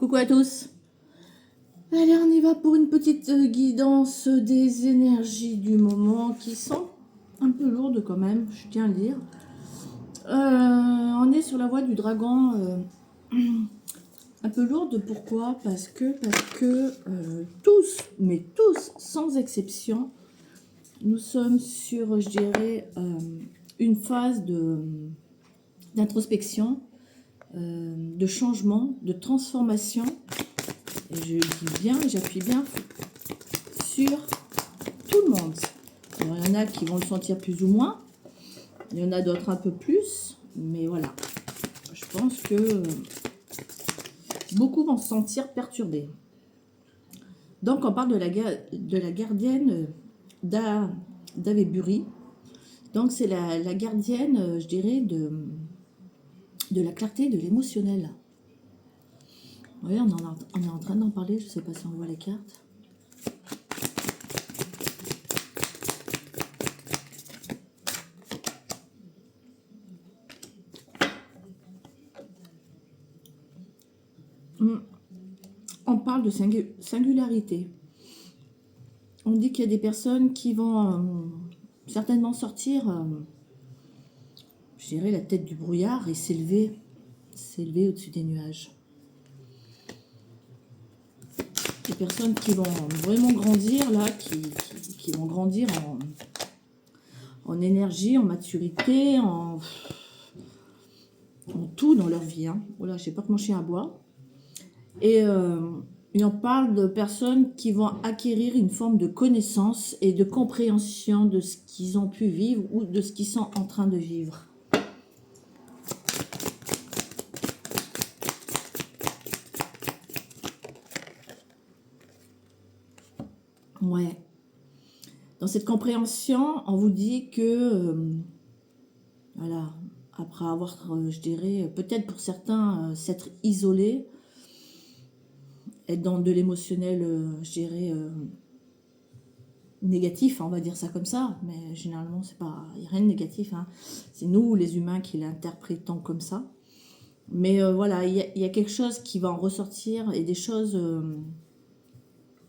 Coucou à tous. Allez, on y va pour une petite guidance des énergies du moment qui sont un peu lourdes quand même, je tiens à le dire. On est sur la voie du dragon, un peu lourde. Pourquoi? Parce que tous, mais tous, sans exception, nous sommes sur, je dirais, une phase d'introspection, de changement, de transformation. Et je dis bien, j'appuie bien sur tout le monde. Alors, il y en a qui vont le sentir plus ou moins. Il y en a d'autres un peu plus. Mais voilà. Je pense que beaucoup vont se sentir perturbés. Donc, on parle de la gardienne d'Aveburi. Donc, c'est la gardienne, je dirais, de la clarté, de l'émotionnel. Oui, on est en train d'en parler. Je ne sais pas si on voit les cartes. On parle de singularité. On dit qu'il y a des personnes qui vont certainement sortir, je dirais, la tête du brouillard et s'élever au-dessus des nuages. Des personnes qui vont vraiment grandir, là, qui vont grandir en énergie, en maturité, en tout dans leur vie. Hein. Voilà, je ne sais pas que mon chien aboie. Et on parle de personnes qui vont acquérir une forme de connaissance et de compréhension de ce qu'ils ont pu vivre ou de ce qu'ils sont en train de vivre. Ouais. Dans cette compréhension, on vous dit que, voilà, après avoir, je dirais, peut-être pour certains, s'être isolé, être dans de l'émotionnel, je dirais, négatif, on va dire ça comme ça, mais généralement, c'est pas, il n'y a rien de négatif, hein. C'est nous, les humains, qui l'interprétons comme ça. Mais voilà, il y a quelque chose qui va en ressortir et des choses,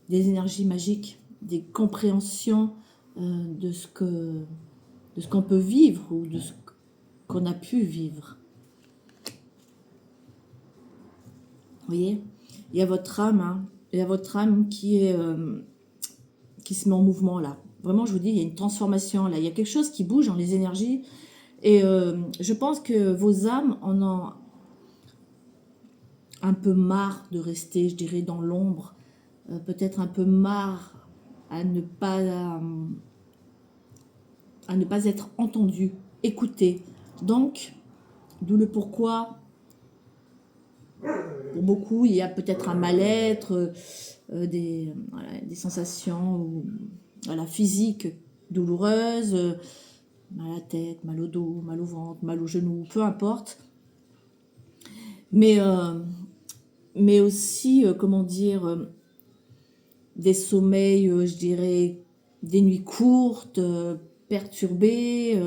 des énergies magiques, des compréhensions de ce qu'on peut vivre ou de ce qu'on a pu vivre. Vous voyez, il y a votre âme, hein, il y a votre âme qui se met en mouvement là. Vraiment, je vous dis, il y a une transformation là. Il y a quelque chose qui bouge dans les énergies. Et je pense que vos âmes en ont un peu marre de rester, je dirais, dans l'ombre. Peut-être un peu marre à ne pas être entendu, écouté. Donc, d'où le pourquoi. Pour beaucoup, il y a peut-être un mal-être, des sensations voilà, physiques douloureuses, mal à la tête, mal au dos, mal au ventre, mal au genou, peu importe. Mais aussi, comment dire, des sommeils, je dirais, des nuits courtes, perturbées,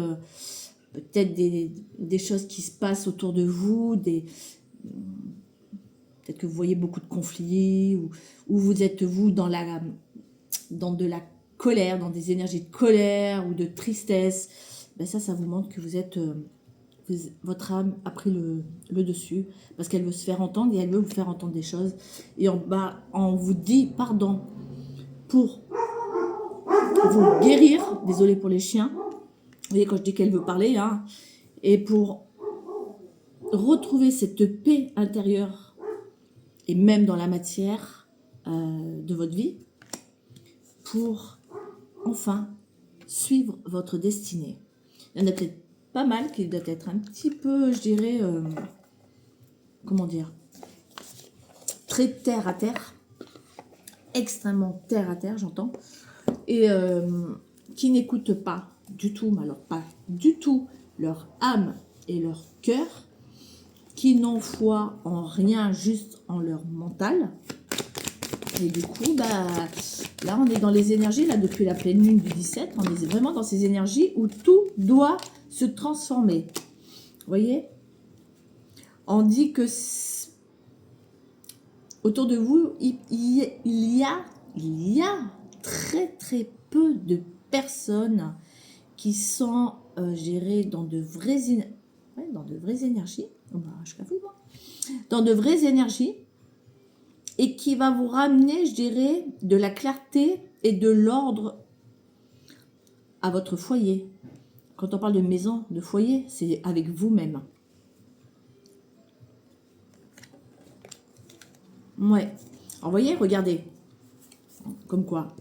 peut-être des choses qui se passent autour de vous, peut-être que vous voyez beaucoup de conflits, ou vous êtes, vous, dans de la colère, dans des énergies de colère ou de tristesse. Ben ça vous montre que vous êtes, votre âme a pris le dessus, parce qu'elle veut se faire entendre et elle veut vous faire entendre des choses. Et on vous dit pardon pour vous guérir. Désolée pour les chiens. Vous voyez, quand je dis qu'elle veut parler, hein, et pour retrouver cette paix intérieure, et même dans la matière de votre vie, pour enfin suivre votre destinée. Il y en a peut-être pas mal qui doivent être un petit peu, je dirais, comment dire, très terre à terre, extrêmement terre à terre, j'entends, et qui n'écoutent pas du tout, mais alors pas du tout, leur âme et leur cœur, qui n'ont foi en rien, juste en leur mental. Et du coup, là, on est dans les énergies, là, depuis la pleine lune du 17, on est vraiment dans ces énergies où tout doit se transformer. Vous voyez? On dit que Autour de vous, il y a très très peu de personnes qui sont gérées dans de dans de vraies énergies. Oh bah, je cafouille, moi. Dans de vraies énergies et qui va vous ramener, je dirais, de la clarté et de l'ordre à votre foyer. Quand on parle de maison, de foyer, c'est avec vous-même. Ouais. Alors, voyez, regardez. Comme quoi.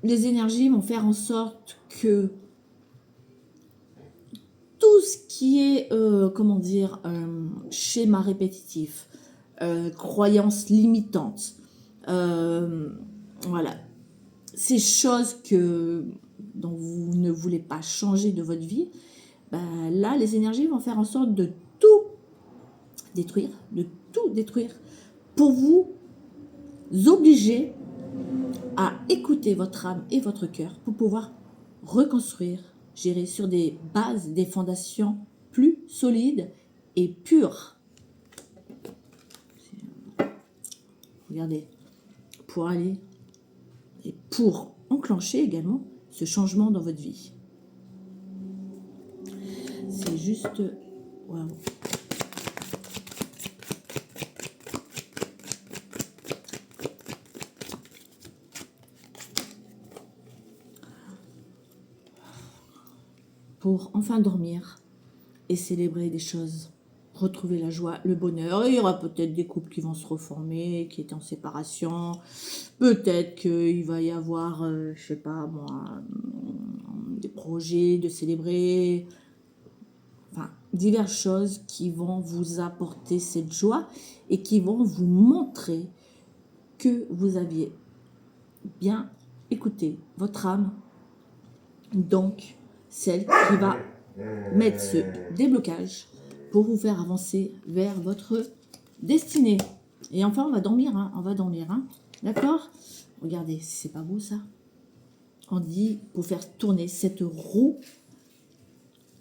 Les énergies vont faire en sorte que tout ce qui est, comment dire, schéma répétitif, croyances limitantes, voilà, ces choses dont vous ne voulez pas changer de votre vie, ben là, les énergies vont faire en sorte de de tout détruire, pour vous obliger à écouter votre âme et votre cœur pour pouvoir reconstruire, gérer sur des bases, des fondations plus solides et pures. Regardez, pour aller et pour enclencher également ce changement dans votre vie. C'est juste... Waouh. Pour enfin dormir et célébrer des choses, retrouver la joie, le bonheur. Il y aura peut-être des couples qui vont se reformer, qui étaient en séparation. Peut-être qu'il va y avoir, je sais pas moi, des projets de célébrer. Enfin, diverses choses qui vont vous apporter cette joie et qui vont vous montrer que vous aviez bien écouté votre âme. Donc, celle qui va mettre ce déblocage pour vous faire avancer vers votre destinée. Et enfin, on va dormir, hein, d'accord? Regardez, c'est pas beau ça? On dit pour faire tourner cette roue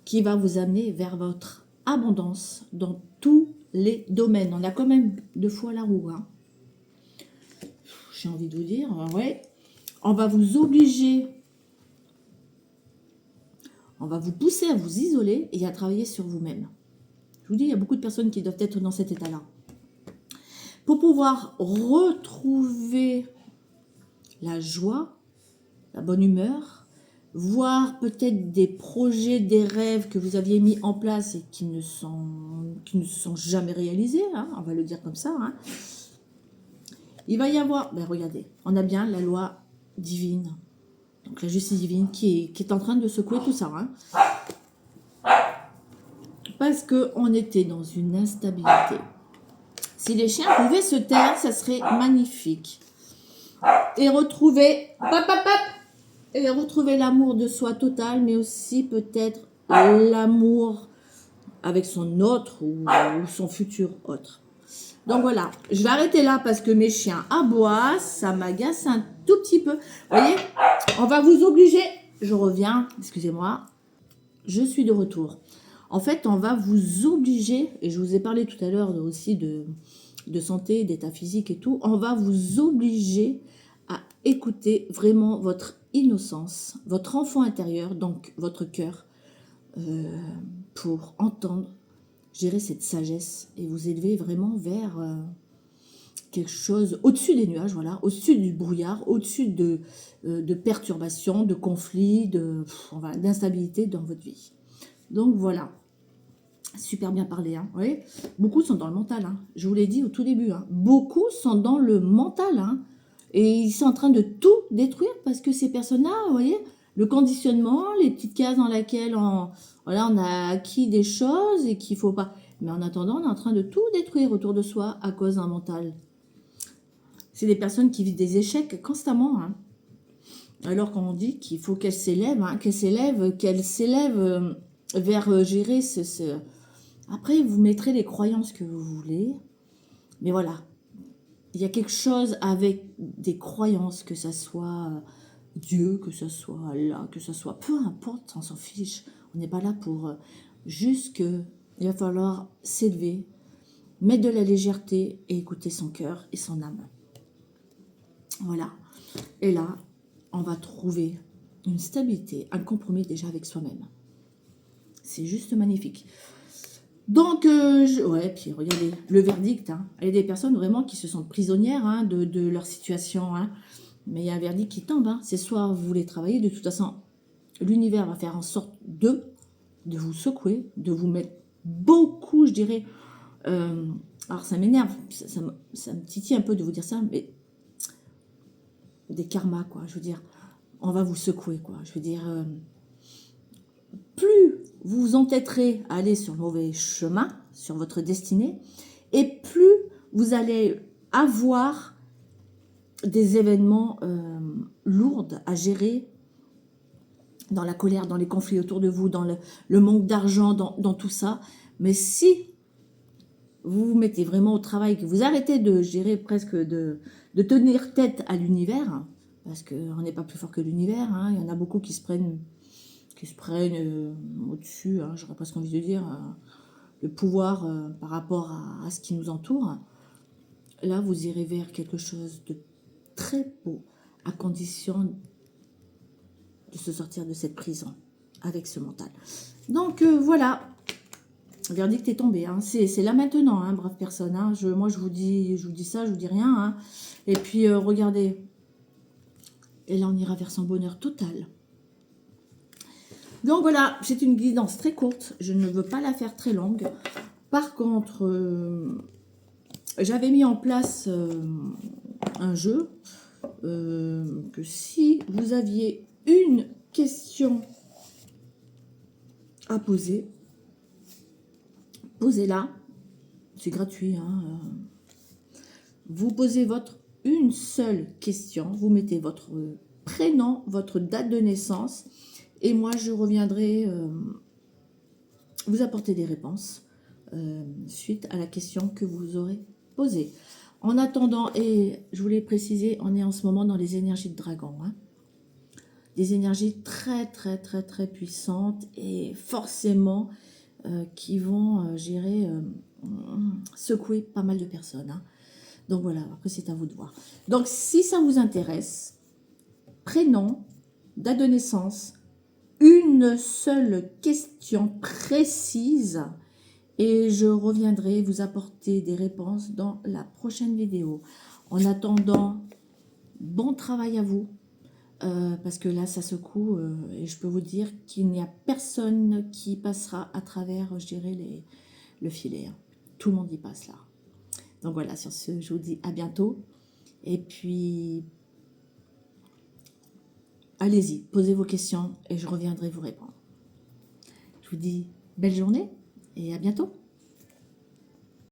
qui va vous amener vers votre abondance dans tous les domaines. On a quand même 2 fois la roue, hein. J'ai envie de vous dire, ouais. On va vous obliger, on va vous pousser à vous isoler et à travailler sur vous-même. Je vous dis, il y a beaucoup de personnes qui doivent être dans cet état-là. Pour pouvoir retrouver la joie, la bonne humeur, voir peut-être des projets, des rêves que vous aviez mis en place et qui ne sont jamais réalisés, hein, on va le dire comme ça. Hein. Il va y avoir, ben regardez, on a bien la loi divine, donc la justice divine qui est en train de secouer tout ça. Hein. Parce qu'on était dans une instabilité. Si les chiens pouvaient se taire, ça serait magnifique. Et retrouver, l'amour de soi total, mais aussi peut-être l'amour avec son autre ou son futur autre. Donc voilà, je vais arrêter là parce que mes chiens aboient, ça m'agace un tout petit peu. Vous voyez, on va vous obliger, je reviens, excusez-moi, je suis de retour. En fait, on va vous obliger, et je vous ai parlé tout à l'heure aussi de santé, d'état physique et tout, on va vous obliger à écouter vraiment votre innocence, votre enfant intérieur, donc votre cœur, pour entendre, gérer cette sagesse et vous élever vraiment vers quelque chose au-dessus des nuages, voilà, au-dessus du brouillard, au-dessus de perturbations, de conflits, d'instabilité dans votre vie. Donc voilà. Super bien parlé, hein. Oui. Beaucoup sont dans le mental, hein. Je vous l'ai dit au tout début, hein. Beaucoup sont dans le mental, hein. Et ils sont en train de tout détruire parce que ces personnes-là, vous voyez, le conditionnement, les petites cases dans lesquelles on a acquis des choses et qu'il faut pas. Mais en attendant, on est en train de tout détruire autour de soi à cause d'un mental. C'est des personnes qui vivent des échecs constamment, hein. Alors qu'on dit qu'il faut qu'elles s'élèvent, hein, qu'elles s'élèvent vers gérer ce. Après, vous mettrez les croyances que vous voulez. Mais voilà, il y a quelque chose avec des croyances, que ça soit Dieu, que ça soit Allah, que ça soit... Peu importe, on s'en fiche. On n'est pas là pour... juste que il va falloir s'élever mettre de la légèreté et écouter son cœur et son âme. Voilà. Et là, on va trouver une stabilité, un compromis déjà avec soi-même. C'est juste magnifique. Donc, ouais, puis regardez, le verdict. Hein. Il y a des personnes vraiment qui se sentent prisonnières hein, de leur situation. Hein. Mais il y a un verdict qui tombe. Hein. C'est soit vous voulez travailler, de toute façon, l'univers va faire en sorte de vous secouer, de vous mettre beaucoup, je dirais. Alors, ça m'énerve, ça me titille un peu de vous dire ça, mais des karmas, quoi. Je veux dire, on va vous secouer, quoi. Je veux dire, plus vous vous entêterez à aller sur le mauvais chemin, sur votre destinée, et plus vous allez avoir des événements lourds à gérer dans la colère, dans les conflits autour de vous, dans le manque d'argent, dans tout ça. Mais si vous vous mettez vraiment au travail, que vous arrêtez de gérer presque, de tenir tête à l'univers, parce qu'on n'est pas plus fort que l'univers, hein, il y en a beaucoup qui se prennent au-dessus, hein, j'aurais presque envie de dire, le pouvoir par rapport à ce qui nous entoure. Là, vous irez vers quelque chose de très beau, à condition de se sortir de cette prison avec ce mental. Donc voilà, le verdict est tombé. Hein. C'est là maintenant, hein, brave personne. Hein. Moi, je vous dis ça, je vous dis rien. Hein. Et puis, regardez. Et là, on ira vers son bonheur total. Donc voilà, c'est une guidance très courte. Je ne veux pas la faire très longue. Par contre, j'avais mis en place un jeu que si vous aviez une question à poser, posez-la. C'est gratuit. Hein. Vous posez une seule question. Vous mettez votre prénom, votre date de naissance. Et moi, je reviendrai vous apporter des réponses suite à la question que vous aurez posée. En attendant, et je voulais préciser, on est en ce moment dans les énergies de dragon. Hein. Des énergies très, très, très, très puissantes et forcément qui vont secouer pas mal de personnes. Hein. Donc voilà, après c'est à vous de voir. Donc si ça vous intéresse, prénom, date de naissance, une seule question précise et je reviendrai vous apporter des réponses dans la prochaine vidéo. En attendant, bon travail à vous. Parce que là, ça secoue et je peux vous dire qu'il n'y a personne qui passera à travers, je dirais, le filet. Hein. Tout le monde y passe là. Donc voilà, sur ce, je vous dis à bientôt. Et puis, allez-y, posez vos questions et je reviendrai vous répondre. Je vous dis belle journée et à bientôt.